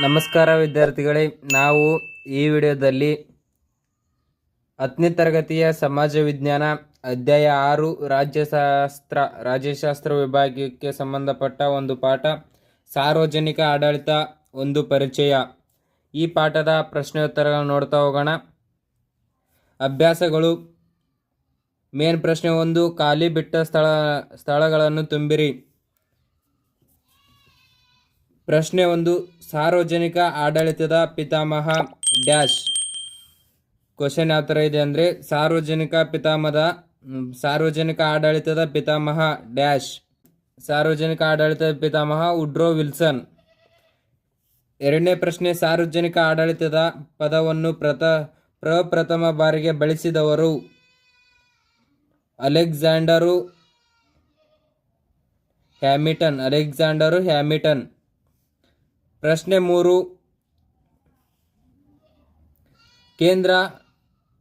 ನಮಸ್ಕಾರ ವಿದ್ಯಾರ್ಥಿಗಳೇ, ನಾವು ಈ ವಿಡಿಯೋದಲ್ಲಿ 10ನೇ ತರಗತಿಯ ಸಮಾಜ ವಿಜ್ಞಾನ ಅಧ್ಯಾಯ 6 ರಾಜ್ಯಶಾಸ್ತ್ರ ವಿಭಾಗಕ್ಕೆ ಸಂಬಂಧಪಟ್ಟ ಒಂದು ಪಾಠ ಸಾರ್ವಜನಿಕ ಆಡಳಿತ ಒಂದು ಪರಿಚಯ. ಈ ಪಾಠದ ಪ್ರಶ್ನೋತ್ತರಗಳನ್ನು ನೋಡ್ತಾ ಹೋಗೋಣ. ಅಭ್ಯಾಸಗಳು. ಮೇನ್ ಪ್ರಶ್ನೆ 1, ಖಾಲಿ ಬಿಟ್ಟ ಸ್ಥಳಗಳನ್ನು ತುಂಬಿರಿ. ಪ್ರಶ್ನೆ 1, ಸಾರ್ವಜನಿಕ ಆಡಳಿತದ ಪಿತಾಮಹ ಡ್ಯಾಶ್. ಕ್ವಶನ್ ಯಾವ ಥರ ಇದೆ ಅಂದರೆ, ಸಾರ್ವಜನಿಕ ಆಡಳಿತದ ಪಿತಾಮಹ ಡ್ಯಾಶ್. ಸಾರ್ವಜನಿಕ ಆಡಳಿತದ ಪಿತಾಮಹ ವುಡ್ರೋ ವಿಲ್ಸನ್. ಎರಡನೇ ಪ್ರಶ್ನೆ, ಸಾರ್ವಜನಿಕ ಆಡಳಿತದ ಪದವನ್ನು ಪ್ರಪ್ರಥಮ ಬಾರಿಗೆ ಬಳಸಿದವರು ಅಲೆಕ್ಸಾಂಡರು ಹ್ಯಾಮಿಲ್ಟನ್. ಪ್ರಶ್ನೆ 3, ಕೇಂದ್ರ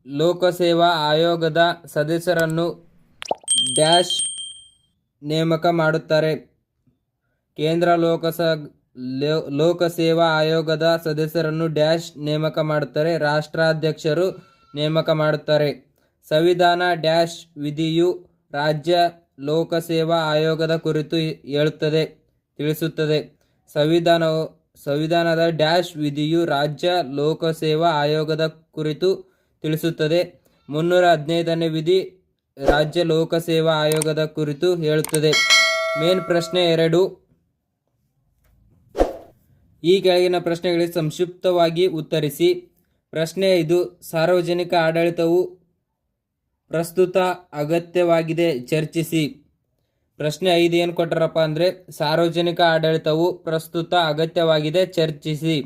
ಲೋಕಸೇವಾ ಆಯೋಗದ ಸದಸ್ಯರನ್ನು ಡ್ಯಾಶ್ ನೇಮಕ ಮಾಡುತ್ತಾರೆ. ಕೇಂದ್ರ ಲೋಕಸೇವಾ ಆಯೋಗದ ಸದಸ್ಯರನ್ನು ಡ್ಯಾಶ್ ನೇಮಕ ಮಾಡುತ್ತಾರೆ. ರಾಷ್ಟ್ರಾಧ್ಯಕ್ಷರು ನೇಮಕ ಮಾಡುತ್ತಾರೆ. ಸಂವಿಧಾನ ಡ್ಯಾಶ್ ವಿಧಿಯು ರಾಜ್ಯ ಲೋಕಸೇವಾ ಆಯೋಗದ ಕುರಿತು ತಿಳಿಸುತ್ತದೆ. ಸಂವಿಧಾನದ ಡ್ಯಾಶ್ ವಿಧಿಯು ರಾಜ್ಯ ಲೋಕಸೇವಾ ಆಯೋಗದ ಕುರಿತು ತಿಳಿಸುತ್ತದೆ. 315ನೇ ವಿಧಿ ರಾಜ್ಯ ಲೋಕಸೇವಾ ಆಯೋಗದ ಕುರಿತು ಹೇಳುತ್ತದೆ. ಮೇನ್ ಪ್ರಶ್ನೆ 2, ಈ ಕೆಳಗಿನ ಪ್ರಶ್ನೆಗಳಿಗೆ ಸಂಕ್ಷಿಪ್ತವಾಗಿ ಉತ್ತರಿಸಿ. ಪ್ರಶ್ನೆ 5, ಸಾರ್ವಜನಿಕ ಆಡಳಿತವು ಪ್ರಸ್ತುತ ಅಗತ್ಯವಾಗಿದೆ, ಚರ್ಚಿಸಿ. ಪ್ರಶ್ನೆ 5 ಏನು ಕೊಟ್ಟರಪ್ಪ ಅಂದರೆ, ಸಾರ್ವಜನಿಕ ಆಡಳಿತವು ಪ್ರಸ್ತುತ ಅಗತ್ಯವಾಗಿದೆ, ಚರ್ಚಿಸಿ.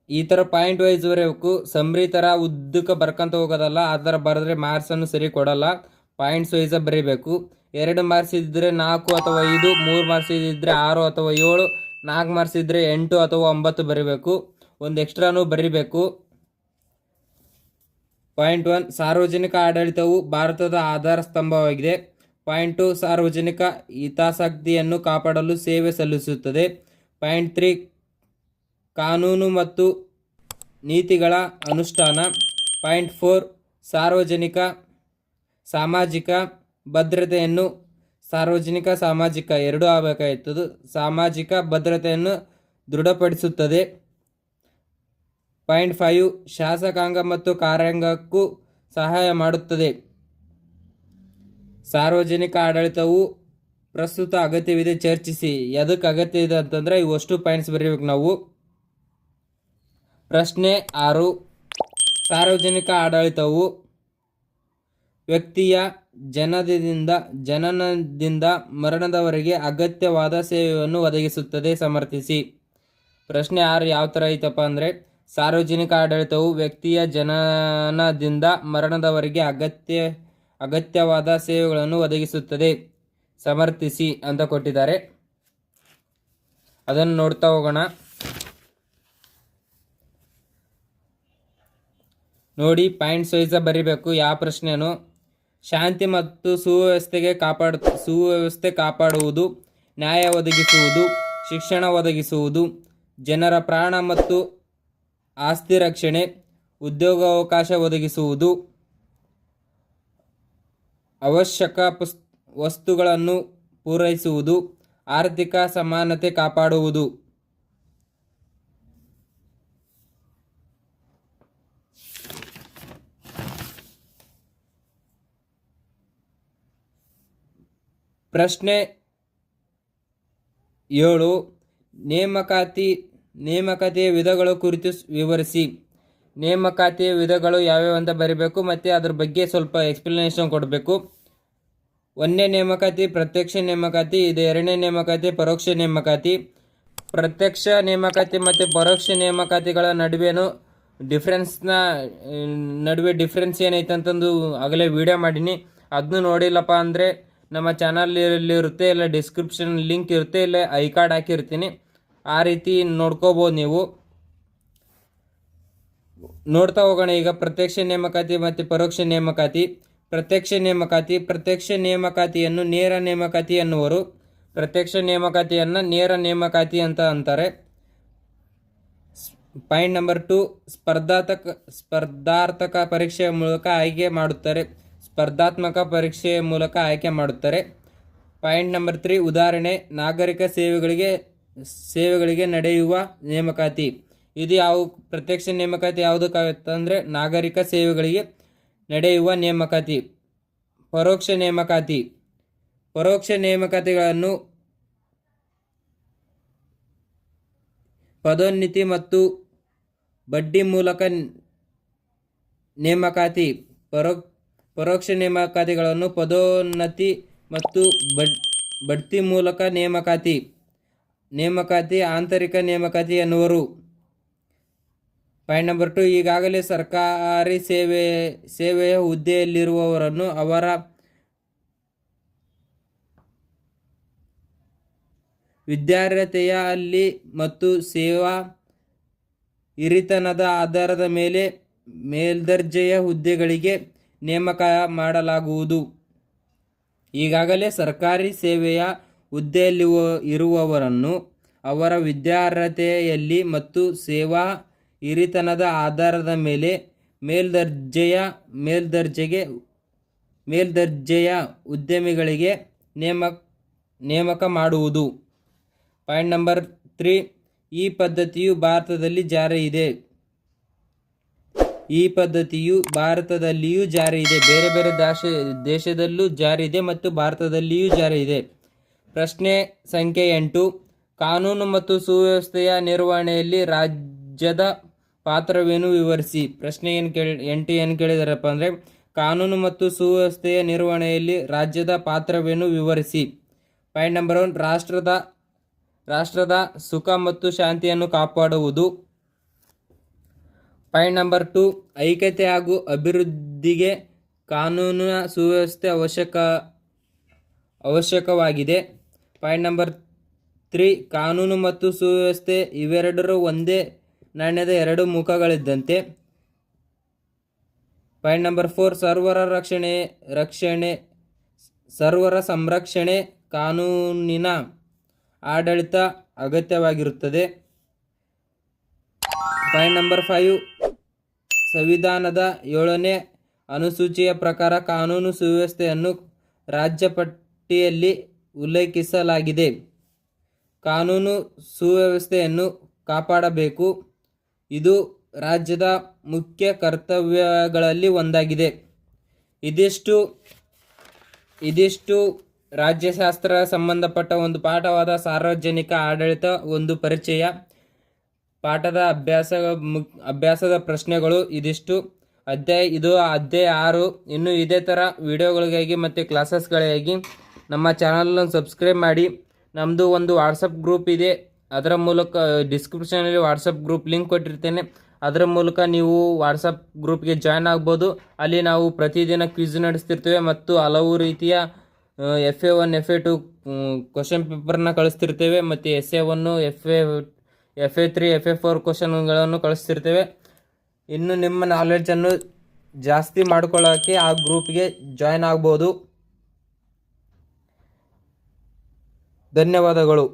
ಈ ಥರ ಪಾಯಿಂಟ್ ವೈಸ್ ಬರೆಯಬೇಕು. ಸಮ್ರಿ ಥರ ಉದ್ದಕ್ಕೆ ಬರ್ಕೊಂತ ಹೋಗೋದಲ್ಲ. ಆ ಥರ ಬರೆದ್ರೆ ಮಾರ್ಕ್ಸನ್ನು ಸರಿ ಕೊಡಲ್ಲ. ಪಾಯಿಂಟ್ಸ್ ವೈಸ ಬರೀಬೇಕು. 2 ಮಾರ್ಕ್ಸ್ ಇದ್ದರೆ 4 ಅಥವಾ 5, 3 ಮಾರ್ಕ್ಸ್ ಇದ್ದರೆ 6 ಅಥವಾ 7, 4 ಮಾರ್ಕ್ಸ್ ಇದ್ದರೆ 8 ಅಥವಾ 9 ಬರೀಬೇಕು. ಒಂದು ಎಕ್ಸ್ಟ್ರಾನು ಬರೀಬೇಕು. ಪಾಯಿಂಟ್ 1, ಸಾರ್ವಜನಿಕ ಆಡಳಿತವು ಭಾರತದ ಆಧಾರ ಸ್ತಂಭವಾಗಿದೆ. ಪಾಯಿಂಟ್ 2, ಸಾರ್ವಜನಿಕ ಹಿತಾಸಕ್ತಿಯನ್ನು ಕಾಪಾಡಲು ಸೇವೆ ಸಲ್ಲಿಸುತ್ತದೆ. ಪಾಯಿಂಟ್ 3, ಕಾನೂನು ಮತ್ತು ನೀತಿಗಳ ಅನುಷ್ಠಾನ. ಪಾಯಿಂಟ್ 4, ಸಾಮಾಜಿಕ ಭದ್ರತೆಯನ್ನು ಸಾಮಾಜಿಕ ಎರಡೂ ಆಗಬೇಕಾಗಿತ್ತು. ಸಾಮಾಜಿಕ ಭದ್ರತೆಯನ್ನು ದೃಢಪಡಿಸುತ್ತದೆ. ಪಾಯಿಂಟ್ 5, ಶಾಸಕಾಂಗ ಮತ್ತು ಕಾರ್ಯಾಂಗಕ್ಕೂ ಸಹಾಯ ಮಾಡುತ್ತದೆ. ಸಾರ್ವಜನಿಕ ಆಡಳಿತವು ಪ್ರಸ್ತುತ ಅಗತ್ಯವಿದೆ, ಚರ್ಚಿಸಿ. ಎದಕ್ಕೆ ಅಗತ್ಯ ಇದೆ ಅಂತಂದರೆ ಇವಷ್ಟು ಪಾಯಿಂಟ್ಸ್ ಬರೀಬೇಕು ನಾವು. ಪ್ರಶ್ನೆ 6, ಸಾರ್ವಜನಿಕ ಆಡಳಿತವು ವ್ಯಕ್ತಿಯ ಜನನದಿಂದ ಮರಣದವರೆಗೆ ಅಗತ್ಯವಾದ ಸೇವೆಯನ್ನು ಒದಗಿಸುತ್ತದೆ, ಸಮರ್ಥಿಸಿ. ಪ್ರಶ್ನೆ 6 ಯಾವ ಥರ ಐತಪ್ಪ ಅಂದರೆ, ಸಾರ್ವಜನಿಕ ಆಡಳಿತವು ವ್ಯಕ್ತಿಯ ಜನನದಿಂದ ಮರಣದವರೆಗೆ ಅಗತ್ಯವಾದ ಸೇವೆಗಳನ್ನು ಒದಗಿಸುತ್ತದೆ, ಸಮರ್ಥಿಸಿ ಅಂತ ಕೊಟ್ಟಿದ್ದಾರೆ. ಅದನ್ನು ನೋಡ್ತಾ ಹೋಗೋಣ. ನೋಡಿ, ಪಾಯಿಂಟ್ಸ್ ವೈಸ ಬರೀಬೇಕು. ಯಾವ ಪ್ರಶ್ನೆನೂ ಶಾಂತಿ ಮತ್ತು ಸುವ್ಯವಸ್ಥೆ ಕಾಪಾಡುವುದು, ನ್ಯಾಯ ಒದಗಿಸುವುದು, ಶಿಕ್ಷಣ ಒದಗಿಸುವುದು, ಜನರ ಪ್ರಾಣ ಮತ್ತು ಆಸ್ತಿ ರಕ್ಷಣೆ, ಉದ್ಯೋಗಾವಕಾಶ ಒದಗಿಸುವುದು, ಅವಶ್ಯಕ ವಸ್ತುಗಳನ್ನು ಪೂರೈಸುವುದು, ಆರ್ಥಿಕ ಸಮಾನತೆ ಕಾಪಾಡುವುದು. ಪ್ರಶ್ನೆ 7, ನೇಮಕಾತಿಯ ವಿಧಗಳ ಕುರಿತು ವಿವರಿಸಿ. ನೇಮಕಾತಿಯ ವಿಧಗಳು ಯಾವ್ಯಾವ ಅಂತ ಬರೀಬೇಕು ಮತ್ತು ಅದ್ರ ಬಗ್ಗೆ ಸ್ವಲ್ಪ ಎಕ್ಸ್ಪ್ಲನೇಷನ್ ಕೊಡಬೇಕು. 1ನೇ ನೇಮಕಾತಿ ಪ್ರತ್ಯಕ್ಷ ನೇಮಕಾತಿ. ಇದು 2ನೇ ನೇಮಕಾತಿ ಪರೋಕ್ಷ ನೇಮಕಾತಿ. ಪ್ರತ್ಯಕ್ಷ ನೇಮಕಾತಿ ಮತ್ತು ಪರೋಕ್ಷ ನೇಮಕಾತಿಗಳ ಡಿಫ್ರೆನ್ಸ್ ಏನೈತೆ ಅಂತಂದು ಆಗಲೇ ವಿಡಿಯೋ ಮಾಡೀನಿ. ಅದನ್ನು ನೋಡಿಲ್ಲಪ್ಪ ಅಂದರೆ ನಮ್ಮ ಚಾನಲಲ್ಲಿ ಇರುತ್ತೆ, ಇಲ್ಲ ಡಿಸ್ಕ್ರಿಪ್ಷನ್ ಲಿಂಕ್ ಇರುತ್ತೆ, ಇಲ್ಲ ಐ ಕಾರ್ಡ್ ಹಾಕಿರ್ತೀನಿ. ಆ ರೀತಿ ನೋಡ್ಕೋಬೋದು ನೀವು. ನೋಡ್ತಾ ಹೋಗೋಣ ಈಗ ಪ್ರತ್ಯಕ್ಷ ನೇಮಕಾತಿ ಮತ್ತು ಪರೋಕ್ಷ ನೇಮಕಾತಿ. ಪ್ರತ್ಯಕ್ಷ ನೇಮಕಾತಿಯನ್ನು ನೇರ ನೇಮಕಾತಿ ಎನ್ನುವರು. ಪ್ರತ್ಯಕ್ಷ ನೇಮಕಾತಿಯನ್ನು ನೇರ ನೇಮಕಾತಿ ಅಂತ ಅಂತಾರೆ. ಪಾಯಿಂಟ್ ನಂಬರ್ 2, ಸ್ಪರ್ಧಾತ್ಮಕ ಪರೀಕ್ಷೆಯ ಮೂಲಕ ಆಯ್ಕೆ ಮಾಡುತ್ತಾರೆ. ಸ್ಪರ್ಧಾತ್ಮಕ ಪರೀಕ್ಷೆಯ ಮೂಲಕ ಆಯ್ಕೆ ಮಾಡುತ್ತಾರೆ. ಪಾಯಿಂಟ್ ನಂಬರ್ 3, ಉದಾಹರಣೆ ನಾಗರಿಕ ಸೇವೆಗಳಿಗೆ ನಡೆಯುವ ನೇಮಕಾತಿ. ಇದು ಯಾವ ಪ್ರತ್ಯಕ್ಷ ನೇಮಕಾತಿ ಯಾವುದಕ್ಕಾಗುತ್ತಂದರೆ ನಾಗರಿಕ ಸೇವೆಗಳಿಗೆ ನಡೆಯುವ ನೇಮಕಾತಿ. ಪರೋಕ್ಷ ನೇಮಕಾತಿಗಳನ್ನು ಪದೋನ್ನತಿ ಮತ್ತು ಬಡ್ಡಿ ಮೂಲಕ ನೇಮಕಾತಿ. ಪರೋಕ್ಷ ನೇಮಕಾತಿಗಳನ್ನು ಪದೋನ್ನತಿ ಮತ್ತು ಬಡ್ತಿ ಮೂಲಕ ನೇಮಕಾತಿ ಆಂತರಿಕ ನೇಮಕಾತಿ ಎನ್ನುವರು. ಪಾಯಿಂಟ್ ನಂಬರ್ 2, ಈಗಾಗಲೇ ಸರ್ಕಾರಿ ಸೇವೆಯ ಹುದ್ದೆಯಲ್ಲಿರುವವರನ್ನು ಅವರ ವಿದ್ಯಾರ್ಹತೆಯಲ್ಲಿ ಮತ್ತು ಸೇವಾ ಹಿರಿತನದ ಆಧಾರದ ಮೇಲೆ ಮೇಲ್ದರ್ಜೆಯ ಹುದ್ದೆಗಳಿಗೆ ನೇಮಕ ಮಾಡಲಾಗುವುದು. ಈಗಾಗಲೇ ಸರ್ಕಾರಿ ಸೇವೆಯ ಹುದ್ದೆಯಲ್ಲಿರುವವರನ್ನು ಅವರ ವಿದ್ಯಾರ್ಹತೆಯಲ್ಲಿ ಮತ್ತು ಸೇವಾ ಹಿರಿತನದ ಆಧಾರದ ಮೇಲೆ ಮೇಲ್ದರ್ಜೆಯ ಉದ್ಯಮಿಗಳಿಗೆ ನೇಮಕ ಮಾಡುವುದು. ಪಾಯಿಂಟ್ ನಂಬರ್ 3, ಈ ಪದ್ಧತಿಯು ಭಾರತದಲ್ಲಿ ಜಾರಿ ಇದೆ. ಬೇರೆ ಬೇರೆ ದೇಶದಲ್ಲೂ ಜಾರಿ ಇದೆ ಮತ್ತು ಭಾರತದಲ್ಲಿಯೂ ಜಾರಿ ಇದೆ. ಪ್ರಶ್ನೆ ಸಂಖ್ಯೆ 8, ಕಾನೂನು ಮತ್ತು ಸುವ್ಯವಸ್ಥೆಯ ನಿರ್ವಹಣೆಯಲ್ಲಿ ರಾಜ್ಯದ ಪಾತ್ರವೇನು ವಿವರಿಸಿ. ಪ್ರಶ್ನೆ 8 ಏನು ಕೇಳಿದಾರಪ್ಪ ಅಂದರೆ ಕಾನೂನು ಮತ್ತು ಸುವ್ಯವಸ್ಥೆಯ ನಿರ್ವಹಣೆಯಲ್ಲಿ ರಾಜ್ಯದ ಪಾತ್ರವೇನು ವಿವರಿಸಿ. ಪಾಯಿಂಟ್ ನಂಬರ್ 1, ರಾಷ್ಟ್ರದ ಸುಖ ಮತ್ತು ಶಾಂತಿಯನ್ನು ಕಾಪಾಡುವುದು. ಪಾಯಿಂಟ್ ನಂಬರ್ 2, ಐಕ್ಯತೆ ಹಾಗೂ ಅಭಿವೃದ್ಧಿಗೆ ಕಾನೂನಿನ ಸುವ್ಯವಸ್ಥೆ ಅವಶ್ಯಕವಾಗಿದೆ. ಪಾಯಿಂಟ್ ನಂಬರ್ 3, ಕಾನೂನು ಮತ್ತು ಸುವ್ಯವಸ್ಥೆ ಇವೆರಡರೂ ಒಂದೇ ನಾಣ್ಯದ ಎರಡು ಮುಖಗಳಿದ್ದಂತೆ. ಪಾಯಿಂಟ್ ನಂಬರ್ 4, ಸರ್ವರ ಸಂರಕ್ಷಣೆ ಕಾನೂನಿನ ಆಡಳಿತ ಅಗತ್ಯವಾಗಿರುತ್ತದೆ. ಪಾಯಿಂಟ್ ನಂಬರ್ 5, ಸಂವಿಧಾನದ 7ನೇ ಅನುಸೂಚಿಯ ಪ್ರಕಾರ ಕಾನೂನು ಸುವ್ಯವಸ್ಥೆಯನ್ನು ರಾಜ್ಯ ಪಟ್ಟಿಯಲ್ಲಿ ಉಲ್ಲೇಖಿಸಲಾಗಿದೆ. ಕಾನೂನು ಸುವ್ಯವಸ್ಥೆಯನ್ನು ಕಾಪಾಡಬೇಕು. ಇದು ರಾಜ್ಯದ ಮುಖ್ಯ ಕರ್ತವ್ಯಗಳಲ್ಲಿ ಒಂದಾಗಿದೆ. ಇದಿಷ್ಟು ರಾಜ್ಯಶಾಸ್ತ್ರ ಸಂಬಂಧಪಟ್ಟ ಒಂದು ಪಾಠವಾದ ಸಾರ್ವಜನಿಕ ಆಡಳಿತ ಒಂದು ಪರಿಚಯ. ಪಾಠದ ಅಭ್ಯಾಸದ ಪ್ರಶ್ನೆಗಳು ಇದಿಷ್ಟು. ಇದು ಅಧ್ಯಾಯ 6. ಇನ್ನು ಇದೇ ಥರ ವಿಡಿಯೋಗಳಿಗಾಗಿ ಮತ್ತು ಕ್ಲಾಸಸ್ಗಳಿಗಾಗಿ ನಮ್ಮ ಚಾನಲನ್ನು ಸಬ್ಸ್ಕ್ರೈಬ್ ಮಾಡಿ. ನಮ್ಮದು ಒಂದು ವಾಟ್ಸಪ್ ಗ್ರೂಪ್ ಇದೆ. ಅದರ ಮೂಲಕ ಡಿಸ್ಕ್ರಿಪ್ಷನಲ್ಲಿ ವಾಟ್ಸಪ್ ಗ್ರೂಪ್ ಲಿಂಕ್ ಕೊಟ್ಟಿರ್ತೇನೆ. ಅದರ ಮೂಲಕ ನೀವು ವಾಟ್ಸಪ್ ಗ್ರೂಪ್ಗೆ ಜಾಯ್ನ್ ಆಗ್ಬೋದು. ಅಲ್ಲಿ ನಾವು ಪ್ರತಿದಿನ ಕ್ವಿಜ್ ನಡೆಸ್ತಿರ್ತೇವೆ ಮತ್ತು ಹಲವು ರೀತಿಯ FA1 FA2 ಕ್ವಶನ್ ಪೇಪರ್ನ ಕಳಿಸ್ತಿರ್ತೇವೆ ಮತ್ತು SA1 FA3 FA4 ಕ್ವಶನ್ಗಳನ್ನು ಕಳಿಸ್ತಿರ್ತೇವೆ. ಇನ್ನು ನಿಮ್ಮ ನಾಲೆಡ್ಜನ್ನು ಜಾಸ್ತಿ ಮಾಡ್ಕೊಳ್ಳೋಕ್ಕೆ ಆ ಗ್ರೂಪ್ಗೆ ಜಾಯ್ನ್ ಆಗ್ಬೋದು. ಧನ್ಯವಾದಗಳು.